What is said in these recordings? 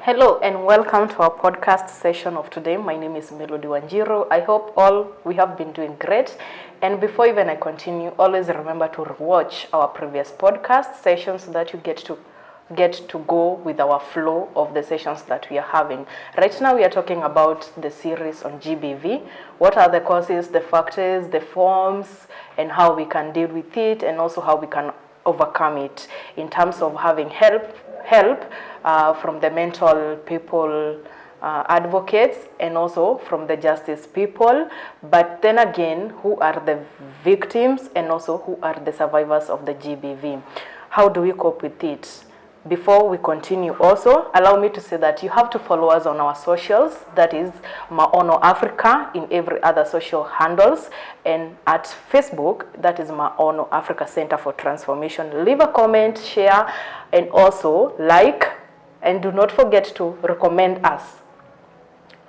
Hello and welcome to our podcast session of today. My name is Melody Wanjiro. I hope all we have been doing great. And before even I continue, always remember to watch our previous podcast sessions so that you get to go with our flow of the sessions that we are having. Right now we are talking about the series on GBV. What are the causes, the factors, the forms, and how we can deal with it, and also how we can overcome it in terms of having help from the mental people advocates, and also from the justice people, but then again, who are the victims and also who are the survivors of the GBV. How do we cope with it? Before we continue, also allow me to say that you have to follow us on our socials, that is Maono Africa in every other social handles, and at Facebook, that is Maono Africa Center for Transformation. Leave a comment, share, and also like, and do not forget to recommend us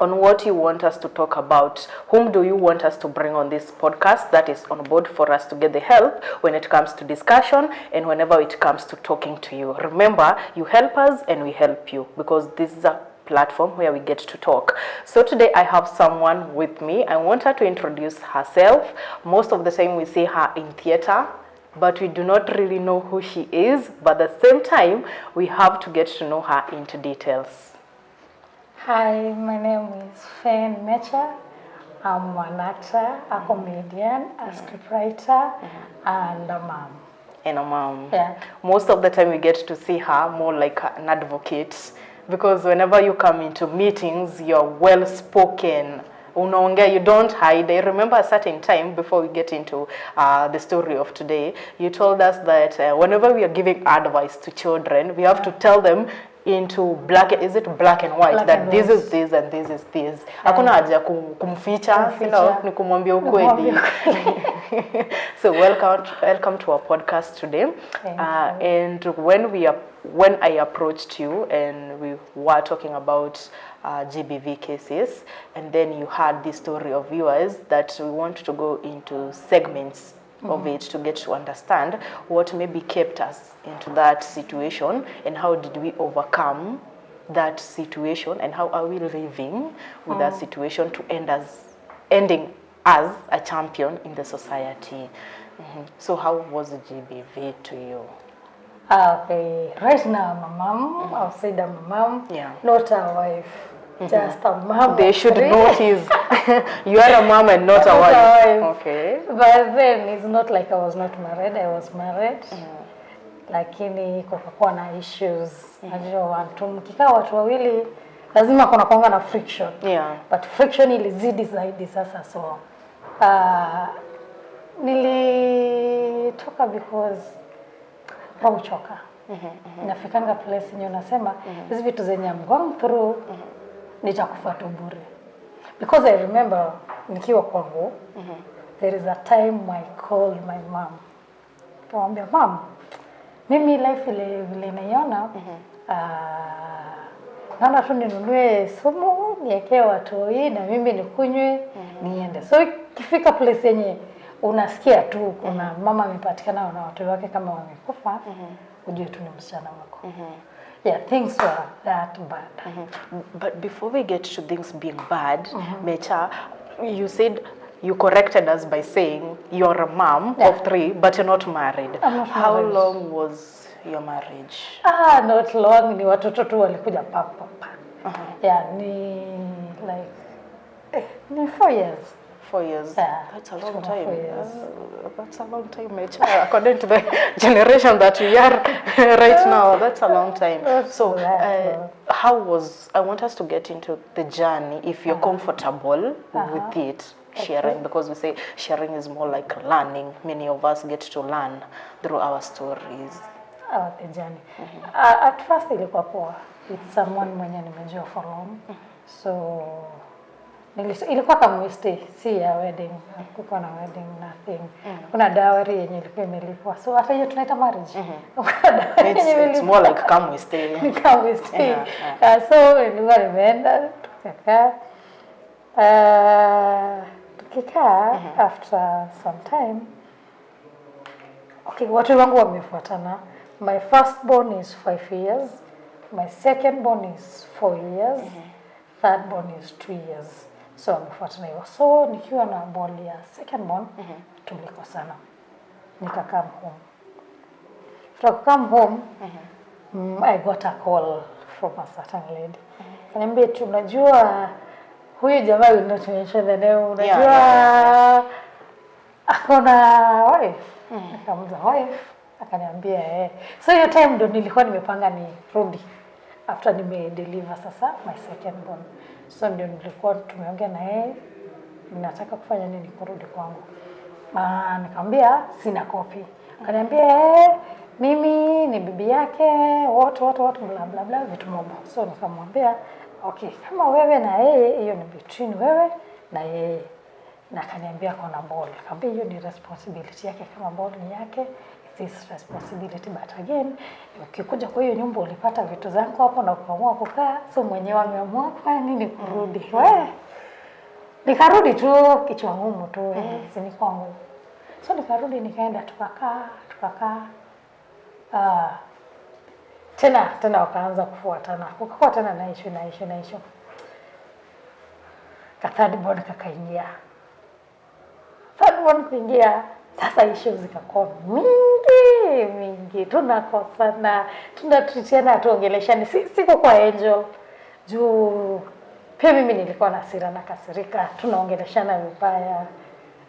on what you want us to talk about. Whom do you want us to bring on this podcast that is on board for us to get the help when it comes to discussion and whenever it comes to talking to you? Remember, you help us and we help you, because this is a platform where we get to talk. So today I have someone with me. I want her to introduce herself. Most of the time we see her in theater, but we do not really know who she is. But at the same time, we have to get to know her into details. Hi, my name is Fen Mecha. I'm an actor, a comedian, a scriptwriter, and a mom. And a mom. Yeah. Most of the time we get to see her more like an advocate, because whenever you come into meetings, you're well spoken. Unaongea, you don't hide. I remember a certain time before we get into the story of today, you told us that whenever we are giving advice to children, we have to tell them into black and white, black that and this white. is this and this is this. Hakuna haja kumficha, you know, ni kumwambia ukweli. So welcome to our podcast today. And when I approached you and we were talking about GBV cases, and then you had this story of yours, that we want to go into segments of it to get to understand what maybe kept us into that situation and how did we overcome that situation, and how are we living with that situation to ending as a champion in the society. So how was the GBV to you? Okay, right now I'm a mom. I'll say that I'm a mom, not a wife. Just a mom. They should notice you are a mom and not a wife. Okay. But then it's not like I was not married. I was married. Lakini kukakuwa na issues. Najua mkikaa watu wawili lazima kuna kuanga na friction. Yeah. But friction ilizidi zaidi sasa, so nilitoka because uchoka. Nafikanga place yenye unasema hizi vitu zenye I'm going through nitakufa tu bure. Because I remember nikiwa kwangu, there is a time I called my mom. Nikamwambia, mom, mimi life vile naiona, naona tu ninunue sumu niwekee watoi na mimi nikunywe niende. So ikifika place yenye unasikia tu kuna mama amepatikana na watu wake kama wamekufa, ujue tu ni msichana wako. Yeah, things were that bad. But before we get to things being bad, Mecha, you said you corrected us by saying you're a mom of 3, but you're not married. I'm not How married. long was your marriage? Not long. Ni watoto tu walikuja papa. Yeah, ni like ni 4 years. 4 years. Yeah. That's a long time. 4 years. That's a long time, Mecha. According to the generation that we are right now, that's a long time. So, I want us to get into the journey, if you're comfortable with it, sharing, because we say sharing is more like learning. Many of us get to learn through our stories. The journey. At first ilikuwa poa. It's someone mwenye nimejua for long. So ilikuwa kama mwiste, si ya wedding, kulikuwa na wedding, nothing. Kuna dowry yenye ilikuwa imelipwa. So hata hiyo tunaita marriage. It's more like come we stay. Come we stay. So ilikuwa nimeenda tukikaa after some time. Okay, watu wangu wamefuatana. My firstborn is 5 years. My second born is 4 years, third born is 2 years. So amefuatana hivyo. So nikiwa na ball ya second born, tulikosana. Nikakam home. After come home, I got a call from a certain lady. Ananiambia tu, unajua huyu jamaa will not mention the name. Unajua akona wife. Nikamuuliza wife, akaniambia So hiyo time ndo nilikuwa nimepanga ni rudi after deliver sasa my second born. So ndio nilikuwa tumeongea na yeye, ninataka kufanya nini kurudi kwangu. Nikamwambia sina copy. Akaniambia mimi ni bibi yake, what bla bla bla vitu mobo. So nikamwambia okay, kama wewe na yeye hiyo ni between wewe na yeye. Na akaniambia kuna ball. Nikamwambia hiyo ni responsibility yake, kama ball ni yake, it is responsibility, but again ukikuja kwa hiyo nyumba ulipata vitu zako hapo na ukaamua kukaa, so mwenyewe ameamua kwa nini kurudi. Nikarudi tu kichwa ngumu tu, sini kwangu. So nikarudi nikaenda tukakaa. Tena wakaanza kufuatana. Kukakuwa tena na issue. Third born kakaingia. Third born kuingia, sasa issue zikakuwa mingi. Tunakosana, tunatreatiana, tuongeleshani. Siko kwa angel. Juu pia mimi nilikuwa na hasira na kasirika. Tunaongeleshana vibaya.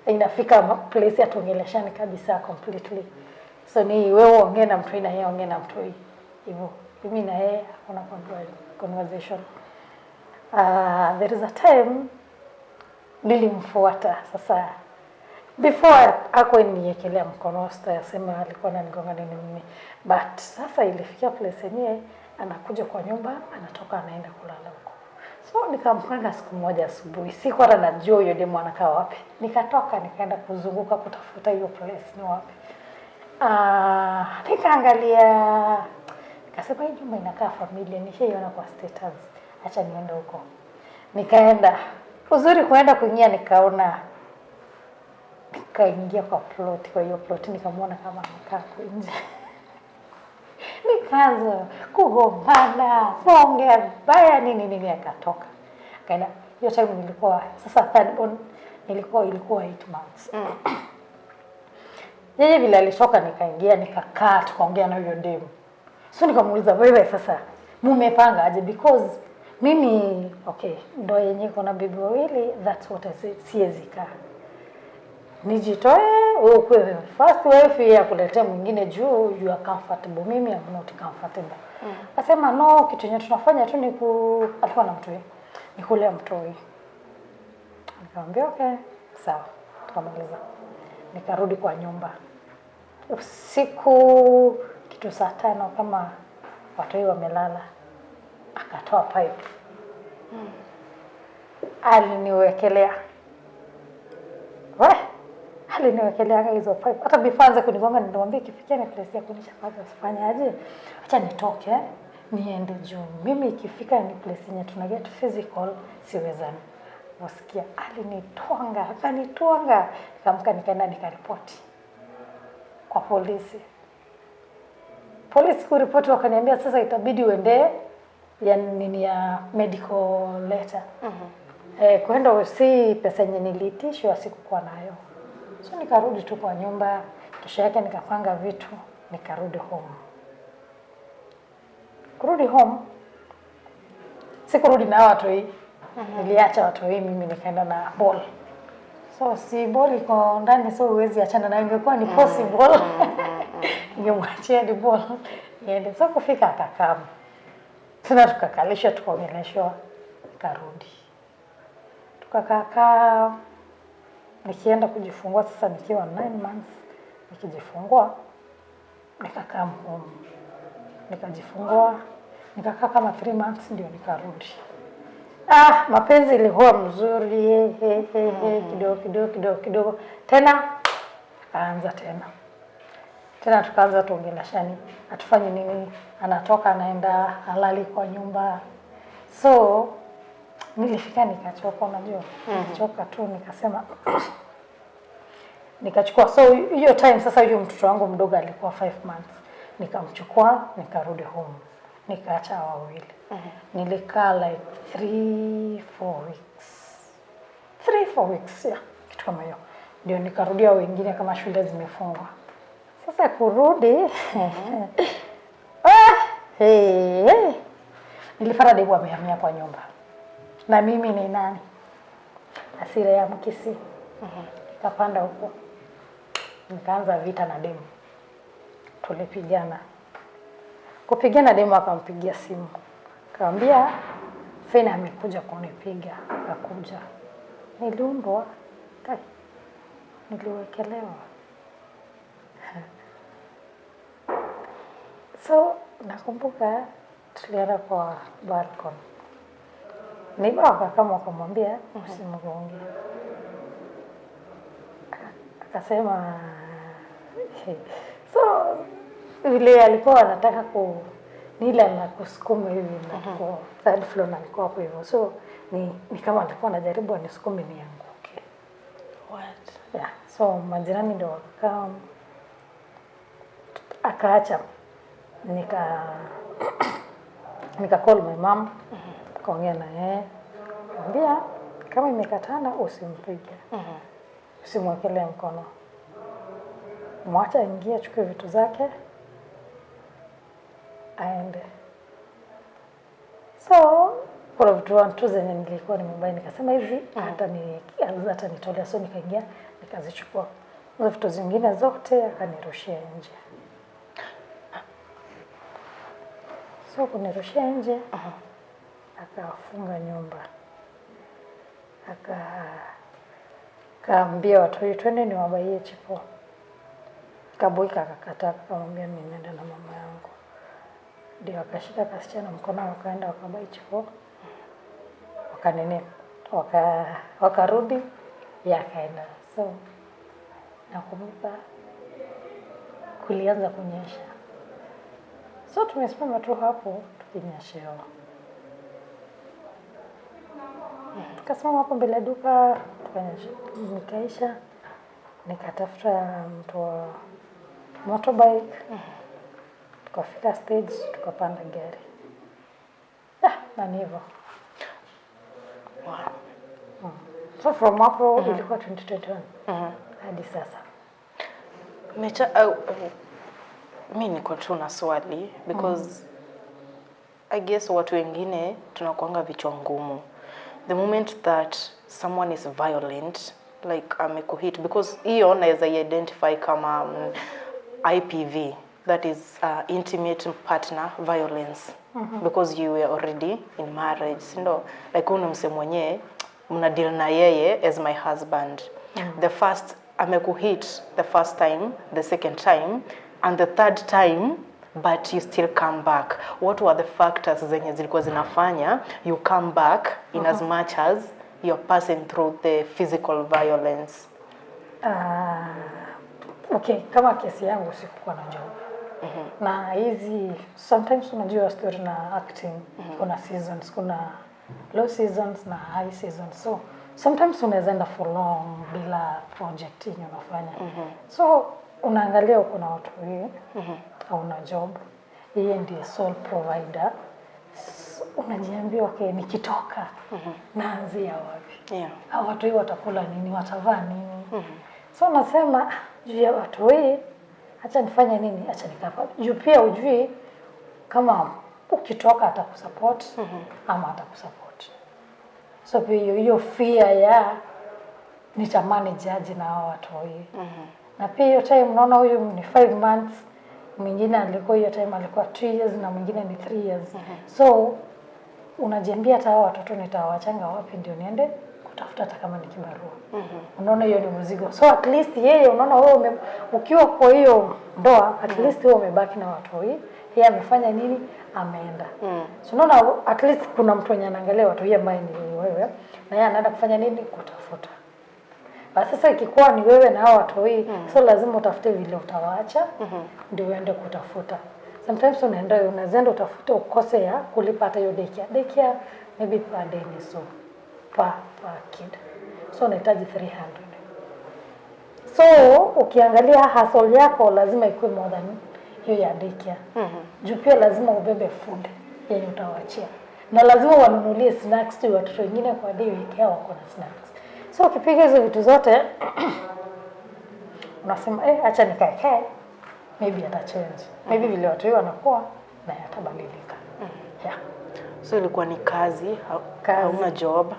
Inafika place ya tuongeleshani kabisa completely. So ni wewe ongea na mtu na yeye ongea na mtu hivyo. Mimi na yeye hakuna conversation. There is a time nilimfuata sasa. Before ako niekelea mkono sema alikuwa ananigonga nini. But sasa ilifikia place yenyewe anakuja kwa nyumba, anatoka anaenda kulala huko. So nikamkanga siku moja asubuhi. Sikuwa hata najua yule demu anakaa wapi. Nikatoka nikaenda kuzunguka kutafuta hiyo place ni wapi. Nikaangalia, nikasema hii nyumba inakaa familia, nishaiona kwa status, acha niende huko. Nikaenda, uzuri kuenda kuingia nikaona, nikaingia kwa plot, kwa hiyo plot nikamwona kama amekaa nje. Nikaanza kugombana, kuongea baya nini akatoka. Kaenda, hiyo time nilikuwa, sasa third born ilikuwa 8 months. Yeye vile alitoka nikaingia nikakaa tukaongea na huyo demu. So nikamuuliza wewe sasa mumepanga aje, because mimi okay ndo yenyewe kuna bibi wawili, that's what I said, siwezi kaa. Nijitoe wewe kwa first wife ya kuletea mwingine juu you are comfortable, mimi am not comfortable. Akasema no, kitu yenyewe tunafanya tu ni alikuwa na mtoi. Nikulea mtoi. Nikamwambia okay, sawa. Tukamaliza. Nikarudi kwa nyumba. Usiku kitu saa 5 kama watu wamelala, akatoa pipe. Aliniwekelea. Aliniwekelea hizo pipe. Hata bifanza kunigonga nilimwambia ikifikia ni place ya kunisha kazi usifanye aje. Acha nitoke niende juu. Mimi ikifika ni place yenye tuna get physical siwezani. Wasikia akanitwanga. Nikamka nikaenda nikaripoti kwa polisi. Polisi kuripoti wakaniambia sasa itabidi uende ya medical letter. Kwenda si pesa yenye nilitishwa sikukuwa nayo. So nikarudi tu kwa nyumba, kesho yake nikapanga vitu, nikarudi home. Kurudi home, sikurudi na watu hii. Niliacha watu hii mimi nikaenda na ball. So si ball iko ndani, so huwezi achana na, ingekuwa ni possible. Ningemwachia di ball. Niende. So kufika akakaa. Tena tukakalisha tukaongeleshwa, karudi. Tukakaa nikienda kujifungua sasa nikiwa 9 months, nikijifungua nikakaa home. Nikajifungua, nikakaa kama 3 months ndio nikarudi. Mapenzi ilikuwa mzuri, kidogo. Tena akaanza tena tukaanza tuongeleshani, atufanye nini, anatoka anaenda halali kwa nyumba. So nilifika nikachoka, unajua. Nikachoka tu nikasema nikachukua. So hiyo time sasa hiyo mtoto wangu mdogo alikuwa 5 months. Nikamchukua nikarudi home. nikaacha wawili. Nilikaa like 3-4 weeks. 3-4 weeks, yeah, kitu kama hiyo. Ndio nikarudia wengine kama shule zimefungwa. Sasa kurudi nilipata demu amehamia kwa nyumba. Na mimi ni nani? Hasira ya Mkisi. Nikapanda huko. Nikaanza vita na demu. Tulipigana. Kupigana demu akampigia simu. Akamwambia Fena amekuja kunipiga. Akakuja. Niliundwa. Niliwekelewa. So nakumbuka tulienda kwa balcony. Nibaka kama akamwambia usimgonge. Akasema so vile alikuwa anataka nila na kusukuma hivi na kwa third floor na alikuwa hapo hivyo. So ni kama alikuwa anajaribu anisukume nianguke. What? Yeah. So majirani ndio wakakaa akaacha nika call my mom, kaongea na yeye. Mwambia kama imekatana usimpige. Usimwekelee mkono. Mwacha ingie achukue vitu zake aende. So kwa vitu zenye nilikuwa nimebaya nikasema hizi hata nitolea, so nikaingia nikazichukua. Hizo vitu zingine zote akanirushia nje. So kunirushia nje, akafunga nyumba. Akaambia watu twende niwabaie chipo. Kaboika akakataa, akamwambia mimi nenda na mama yangu. Ndio akashika kasichana mkono wakaenda wakabai chipo. Wakarudi yakaenda. So nakumbuka kulianza kunyesha. So tumesimama tu hapo tukinyeshewa. Tukasimama hapo mbele duka tukanyesha. Nikaisha nikatafuta mtu wa motorbike. Tukafika stage tukapanda gari. Na hivyo. Wow. So from hapo ilikuwa 2021. Hadi sasa. Mimi niko tu na swali because I guess watu wengine tunakuanga vichwa ngumu. The moment that someone is violent, like amekuhit, because hiyo naweza identify kama IPV, that is intimate partner violence, because you were already in marriage, like una mse mwenye mna deal na yeye as my husband. The first amekuhit the first time, the second time, and the third time, but you still come back. What were the factors zenye zilikuwa zinafanya you come back in as much as you're passing through the physical violence? Okay, kama kesi yangu sikuwa na job. Na hizi sometimes unajua story na acting, kuna seasons, kuna low seasons na high seasons. So sometimes unaweza enda for long bila project yenye unafanya. So unaangalia uko na watu wengi, hauna job, yeye ndiye sole provider. Unajiambia okay, nikitoka naanzia wapi? Hao watu wengi watakula nini, watavaa nini? So nasema juu ya watu wengi, acha nifanye nini, acha nikapa. Juu pia ujui kama ukitoka atakusupport ama atakusupport. So pia hiyo fear ya nitamanage aje na hao watu wengi. Na pia hiyo time unaona huyu ni 5 months, mwingine alikuwa hiyo time alikuwa 2 years na mwingine ni 3 years. So unajiambia hata hao watoto nitawachanga wapi ndio niende kutafuta hata kama ni kibarua. Unaona hiyo ni mzigo. So at least yeye unaona wewe ukiwa kwa hiyo ndoa at least wewe umebaki na watu wengi. Yeye amefanya nini? Ameenda. So unaona at least kuna mtu anaangalia watu wengi ambaye ni wewe na yeye anaenda kufanya nini? Kutafuta. Basi sasa ikikuwa ni wewe na hao watu wengi, so lazima utafute vile utawaacha ndio uende kutafuta. Sometimes unaenda utafute ukose ya kulipa hata hiyo daycare maybe per day ni so per kid. So unahitaji 300. So ukiangalia hustle yako lazima ikuwe more than hiyo ya daycare. Juu pia lazima ubebe food yenye utawaachia. Na lazima wanunulie snacks tu watoto wengine kwa daycare wako na snacks. So ukipiga hizo vitu zote unasema acha nikae maybe atachange. Maybe vile watu wao wanakuwa na yatabadilika. Yeah. So ilikuwa ni kazi, hauna job.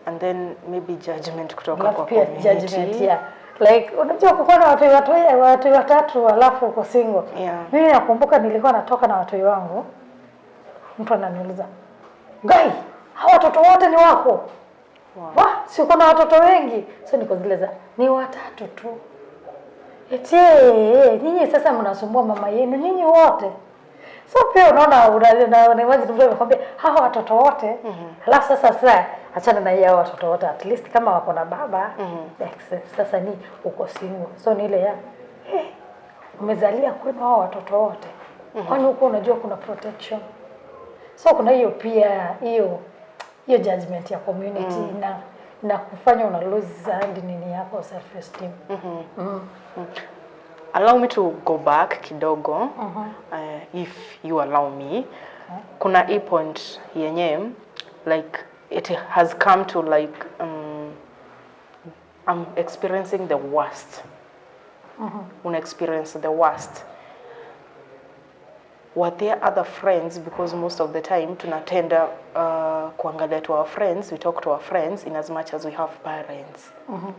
And then maybe judgment kutoka kwa community. Judgment, yeah. Like unajua kukuwa na watu watatu alafu uko single. Yeah. Mimi nakumbuka nilikuwa natoka na watu wangu. Mtu ananiuliza, "Gai, hawa watoto wote ni wako?" Wow. Si uko na watoto wengi. So niko zile ni watatu tu. Eti nyinyi sasa mnasumbua mama yenu nyinyi wote. So pia unaona unaweza tumbe kwambia hawa watoto wote. Alafu sasa achana na yao watoto wote, at least kama wako na baba. Sasa ni uko single. So ni ile ya umezalia kwenu hao watoto wote. Kwani huko unajua kuna protection. So kuna hiyo pia hiyo judgment ya community na kufanya una lose nini yako self esteem. Allow me to go back kidogo. If you allow me. Kuna hii point yenye like it has come to like I'm experiencing the worst. Una experience the worst. Were there other friends, because most of the time tunatenda kuangalia to our friends, we talk to our friends in as much as we have parents.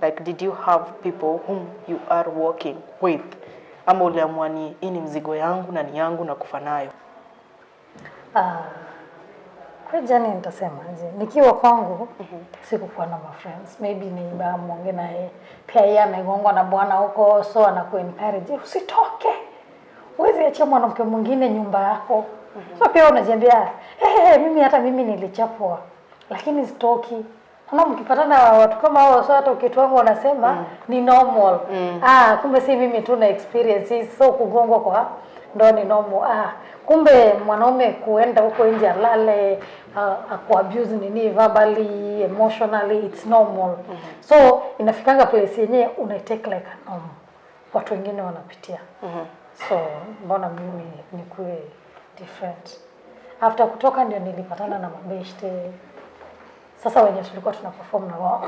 Like did you have people whom you are working with? Ama uliamua ni hii ni mzigo yangu na ni yangu na kufa nayo? Kwa jani nitasema nikiwa kwangu sikukuwa na friends. Maybe ni baba mwonge na yeye pia yeye amegongwa na bwana huko, so anakuencourage usitoke. Uwezi acha mwanamke mwingine nyumba yako. So pia unajiambia mimi hata mimi nilichapwa lakini sitoki. Kama mkipatana watu kama hao, so hata kitu wangu wanasema ni normal. Kumbe si mimi tu na experience, so kugongwa kwa ndo ni normal. Kumbe mwanaume kuenda huko nje alale ku abuse nini verbally, emotionally, it's normal. So inafikanga place yenyewe una take like a normal. Watu wengine wanapitia. So mbona mimi nikuwe different? After kutoka ndio nilipatana na mabeshte. Sasa wenye tulikuwa tuna perform na wao.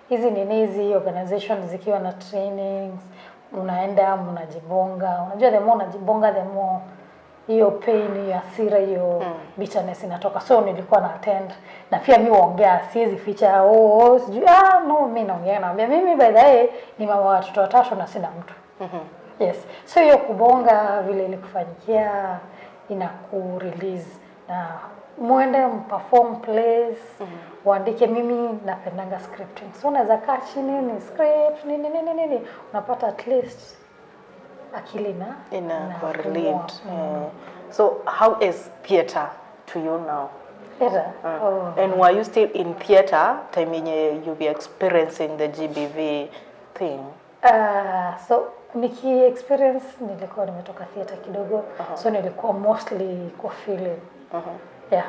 Hizi organizations zikiwa na trainings, unaenda mnajibonga. Unajua the more unajibonga the more hiyo pain, hiyo hasira, hiyo bitterness inatoka. So nilikuwa na attend na pia mimi waongea, siwezi ficha sijui no mimi naongea na mimi by the way ni mama wa watoto watatu na sina mtu. Yes. So hiyo kubonga vile ilikufanyikia inaku-release na muende perform plays, uandike. Mimi napendanga scripting. So unaweza kaa chini ni script nini unapata at least akili na relieved. So how is theater to you now? Theater? And were you still in theater time you be experiencing the GBV thing? So niki experience nilikuwa nimetoka theater kidogo. So nilikuwa mostly kwa feeling. Yeah.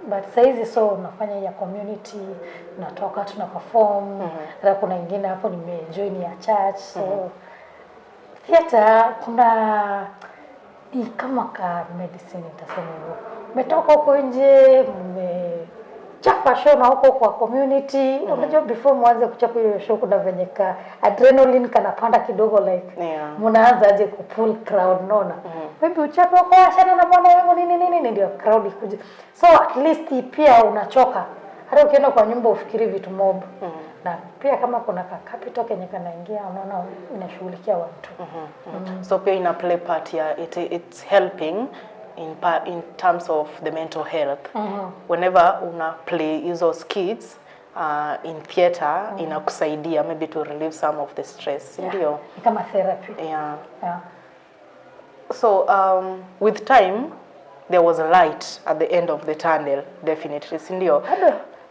But saizi so unafanya ya community, natoka tuna perform. Hata kuna ingine hapo nimejoin ya church. So theater kuna ni kama ka medicine nitasema hivyo. Umetoka huko nje, chapa show na huko kwa community. Unajua before mwanze kuchapa hiyo show kuna venye ka adrenaline kanapanda kidogo like mnaanza aje ku pull crowd nona. Maybe uchape huko ashana na bwana yangu nini ndio crowd ikuje. So at least pia unachoka. Hata ukienda kwa nyumba ufikiri vitu mob. Na pia kama kuna capital kenye kanaingia unaona inashughulikia watu. So pia ina play part ya it's helping in terms of the mental health. Whenever una play hizo skits in theater inakusaidia maybe to relieve some of the stress. Ndio. Kama therapy. Yeah. So with time there was a light at the end of the tunnel, definitely. Ndio.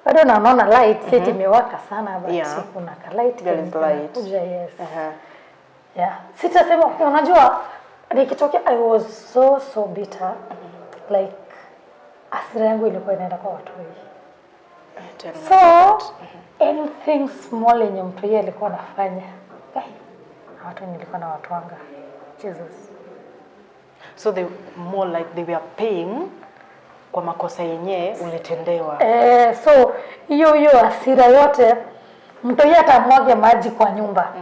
Bado naona light seti imewaka sana but kuna ka light. There is light. Yes. Yeah. Sitasema unajua nikitokea I was so bitter. Like hasira yangu ilikuwa inaenda kwa watu wengi. So anything small yenye mtu yeye alikuwa anafanya. Watu nilikuwa na watu wanga. Jesus. So they more like they were paying kwa makosa yenyewe ulitendewa. So hiyo hasira yote mtu yeye atamwage maji kwa nyumba.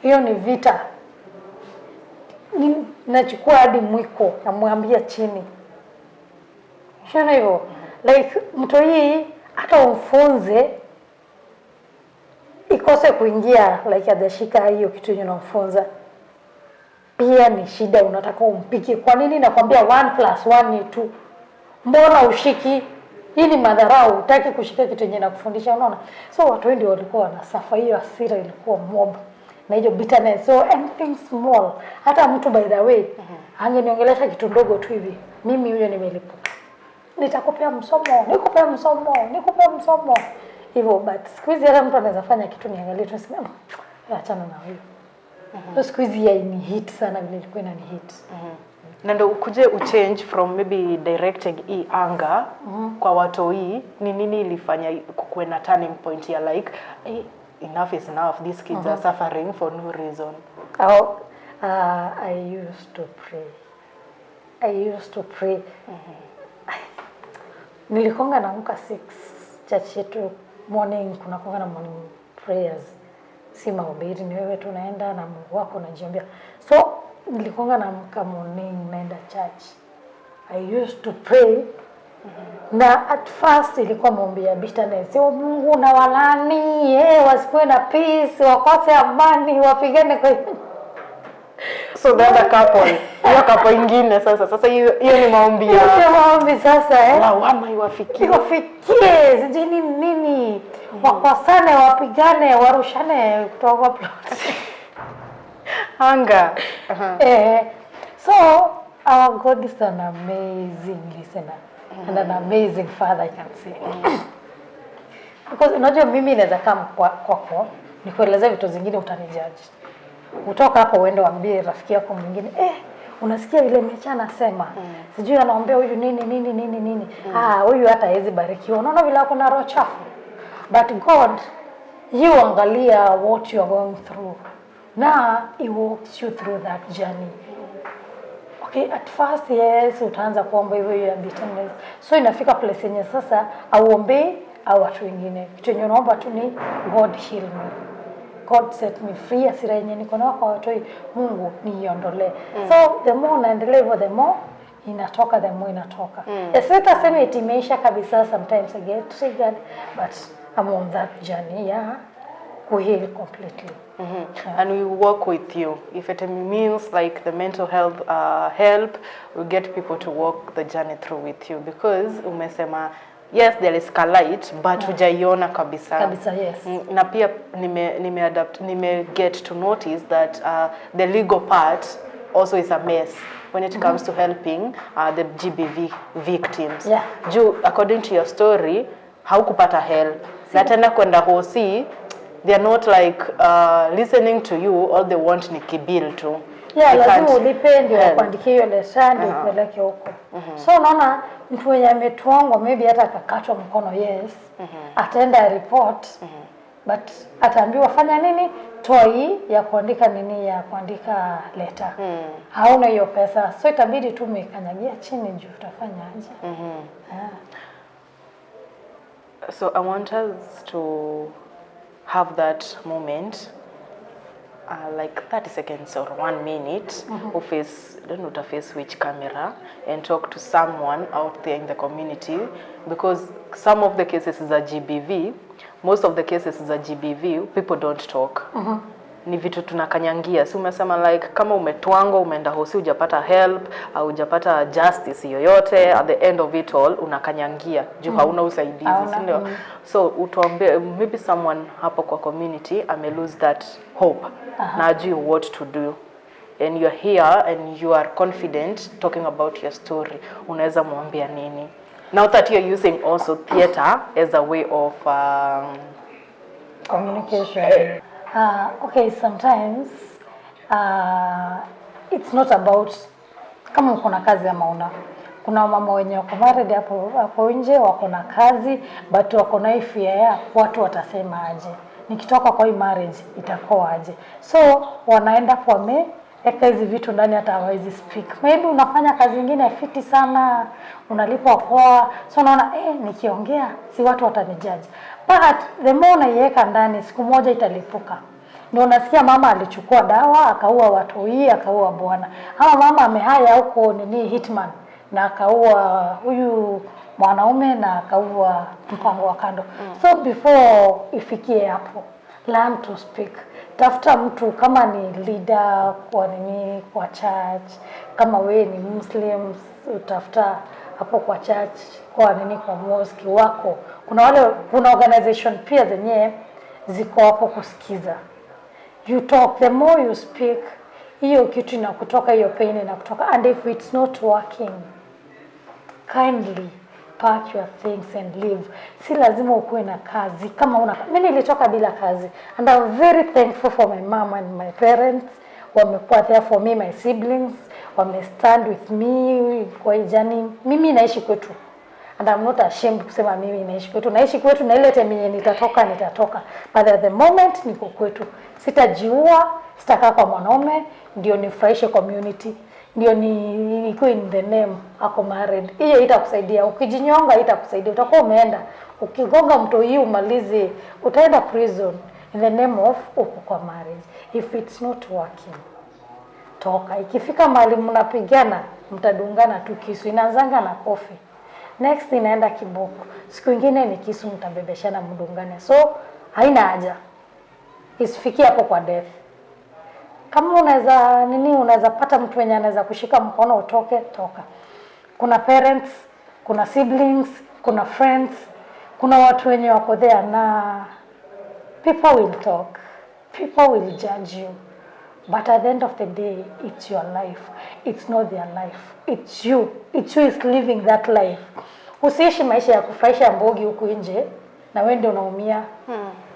Hiyo ni vita. Nachukua hadi mwiko namwambia chini. Shana hivyo. Like mtu hii hata umfunze ikose kuingia like adashika hiyo kitu unamfunza. Pia ni shida unataka umpike. Kwa nini nakwambia 1+1 ni 2? Mbona ushiki? Hii ni madharau, hutaki kushika kitu yenye nakufundisha, unaona? So watu wengi walikuwa wanasafa, hiyo hasira ilikuwa mob. Na hiyo bitterness, so anything small. Hata mtu by the way, angeniongelesha kitu ndogo tu hivi. Mimi huyo nimelipuka. Nitakupea msomo, nikupea msomo. Hivyo, but siku hizi hata mtu anaweza fanya kitu niangalie tu niseme, achana na huyo. So siku hizi ni hit sana vile ilikuwa inani hit. Na ndo ukuje uchange from maybe directing hii anger kwa watu hii, ni nini ilifanya kukuwe na turning point ya like enough is enough, these kids are suffering for no reason? I used to pray. Nilikonga naamka 6 church yetu morning, kuna konga na morning prayers. Si mahubiri, ni wewe tunaenda na Mungu wako unajiombea. So nilikonga naamka morning naenda church. I used to pray. Na at first ilikuwa maombi ya bitterness. Mungu na walani, wasikuwe na peace, wakose amani, wapigane kwa So the other couple, hiyo couple ingine sasa hiyo ni maombi ya. Hiyo maombi sasa Lawama iwafikie. Sijui nini. Wakosane, wapigane, warushane kutoka plot. Anger. So our God is an amazing listener and an amazing father, I can say. Because unajua mimi naweza kama kwako nikuelezea vitu zingine utanijudge. Utoka hapo uende waambie rafiki yako mwingine, unasikia vile mecha anasema. Sijui anaombea huyu nini. Huyu hata hawezi barikiwa. Unaona vile wako na roho chafu. But God, you angalia what you are going through. Now he walks you through that journey. Okay, at first yes, utaanza kuomba hivyo ya bitterness. So inafika place yenye sasa auombe au watu wengine. Kitu yenye unaomba tu ni God heal me. God set me free. Hasira yenye niko nayo kwa watu, Mungu niiondolee. So the more naendelea hivyo, the more inatoka. Sitasema eti imeisha kabisa, sometimes I get triggered, but I'm on that journey, to heal completely. And we work with you. If it means like the mental health help, we get people to walk the journey through with you, because umesema yes there is light but hujaiona kabisa. Yes. Na pia nime get to notice that the legal part also is a mess when it comes to helping the GBV victims. Juu according to your story haukupata help. Na tena kwenda hosi, they are not like listening to you, all they want ni kibill tu. Lazima ulipe ndio kuandikia hiyo lesson ndio kupeleke huko. So unaona mtu mwenye ametwangwa maybe hata akakatwa mkono, ataenda report, but ataambiwa fanya nini? Toi ya kuandika nini, ya kuandika letter. Hauna hiyo pesa, so itabidi tu umekanyagia chini juu utafanya aje. So I want us to have that moment, like 30 seconds or 1 minute, who face, don't know to face which camera, and talk to someone out there in the community, because some of the cases is a GBV, most of the cases is a GBV, people don't talk. Ni vitu tunakanyangia. Si umesema like kama umetwangwa, umeenda hosi, hujapata help au hujapata justice yoyote, at the end of it all unakanyangia juu hauna usaidizi, si ndio? So utuambie maybe someone hapo kwa community ame lose that hope na ajui what to do, and you are here and you are confident talking about your story, unaweza muambia nini? Now that you are using also theater as a way of communication. Okay, sometimes it's not about kama uko na kazi ama una. Kuna mama wenye wako married hapo nje, wako na kazi but wako na fear ya watu watasema aje, nikitoka kwa hii marriage itakuwa aje. So wanaenda kwa eka hizi vitu ndani hata hawezi speak. Maybe unafanya kazi nyingine fiti sana, unalipwa poa, so unaona nikiongea si watu watanijudge. But the more unaiweka ndani, siku moja italipuka. Ndio unasikia mama alichukua dawa akaua watu hii, akaua bwana. Ama mama amehaya huko hitman na akaua huyu mwanaume na akaua mpango wa kando. So before ifikie hapo, learn to speak. Tafuta mtu kama ni leader kwa church, kama we ni Muslims, utafuta hapo kwa church, kwa mosque wako. Kuna organization pia zenye ziko hapo kusikiza. You talk, the more you speak, hiyo kitu inakutoka, hiyo pain inakutoka. And if it's not working, kindly pack your things and leave. Si lazima ukuwe na kazi. Mimi nilitoka bila kazi. And I'm very thankful for my mom and my parents. Wamekuwa there for me, my siblings. Stand with me kwa journey. Mimi naishi kwetu. And I'm not ashamed kusema mimi naishi kwetu. Naishi kwetu na ile time yenye nitatoka. But at the moment niko kwetu. Sitajiua, sitakaa kwa mwanaume, ndio nifurahishe community. Ndio niko in the name ako married. Hiyo itakusaidia. Ukijinyonga itakusaidia. Utakuwa umeenda. Ukigonga mtu hii umalize, utaenda prison in the name of uko kwa marriage. If it's not working, toka. Ikifika mahali mnapigana, mtadungana tu kisu. Inaanzanga na kofi. Next inaenda kiboko. Siku nyingine ni kisu, mtabebeshana mdungane. So haina haja. Isifikie hapo kwa death. Kama unaweza pata mtu mwenye anaweza kushika mkono utoke, toka. Kuna parents, kuna siblings, kuna friends, kuna watu wenye wako there na people will talk. People will judge you. But at the end of the day, it's your life. It's not their life. It's you. It's you is living that life. Usiishi maisha ya kufurahisha mbogi huku nje na wewe ndio unaumia.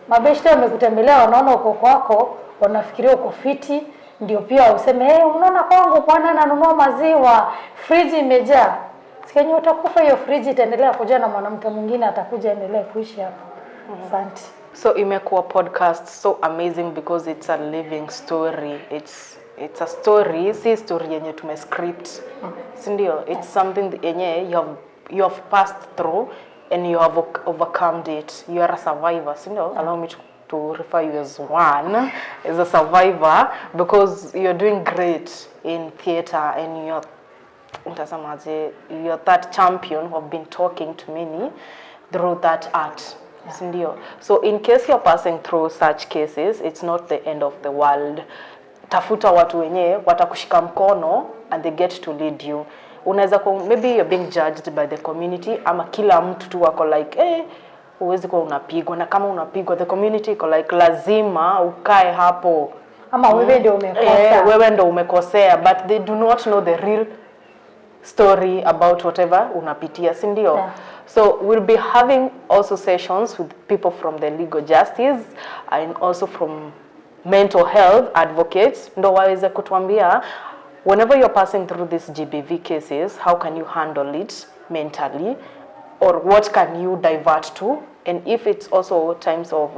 Mabeshte wamekutembelea, wanaona uko kwako, wanafikiria uko fiti, ndio pia useme unaona kwangu bwana nanunua maziwa, friji imejaa. Sikenye utakufa hiyo friji itaendelea kujaa na mwanamke mwingine atakuja endelee kuishi hapo. Asante. So imekuwa podcast so amazing because it's a living story. It's a story, si story yenye tumescript. Sindio? It's something yenye you have passed through and you have overcome it. You are a survivor, sindio? Allow me to refer you as one, as a survivor, because you're doing great in theater and you're that champion who have been talking to many through that art. Sindio? So in case you're passing through such cases, it's not the end of the world. Tafuta watu wenye watakushika mkono and they get to lead you. Unaweza maybe you're being judged by the community ama kila mtu tu wako like huwezi kuwa unapigwa, na kama unapigwa the community iko like lazima ukae hapo ama wewe ndio umekosea. Wewe ndio umekosea, but they do not know the real story about whatever unapitia, si ndio? So we'll be having also sessions with people from the legal justice and also from mental health advocates, ndo waweze kutuambia whenever you're passing through these GBV cases, how can you handle it mentally, or what can you divert to, and if it's also times of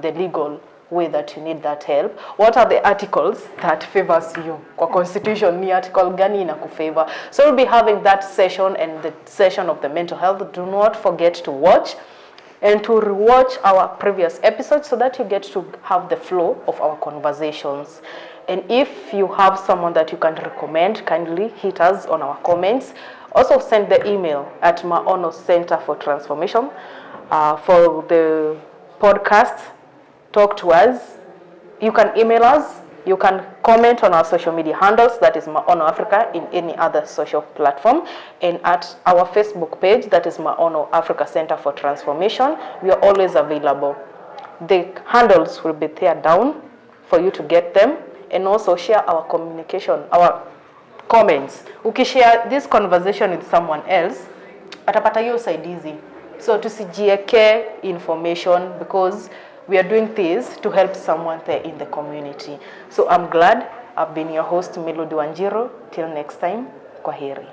the legal way that you need that help, what are the articles that favors you? Kwa constitution ni article gani inakufavor? So we'll be having that session and the session of the mental health. Do not forget to watch and to rewatch our previous episodes so that you get to have the flow of our conversations. And if you have someone that you can recommend, kindly hit us on our comments. Also send the email at Maono Center for Transformation for the podcast. Talk to us. You can email us. You can comment on our social media handles, that is Maono Africa, in any other social platform. And at our Facebook page, that is Maono Africa Center for Transformation, we are always available. The handles will be there down for you to get them. And also share our communication, our comments. Ukishare this conversation with someone else, atapata hiyo usaidizi. So tusijieke information, because we are doing this to help someone there in the community. So I'm glad. I've been your host, Melody Wanjiro. Till next time, kwaheri.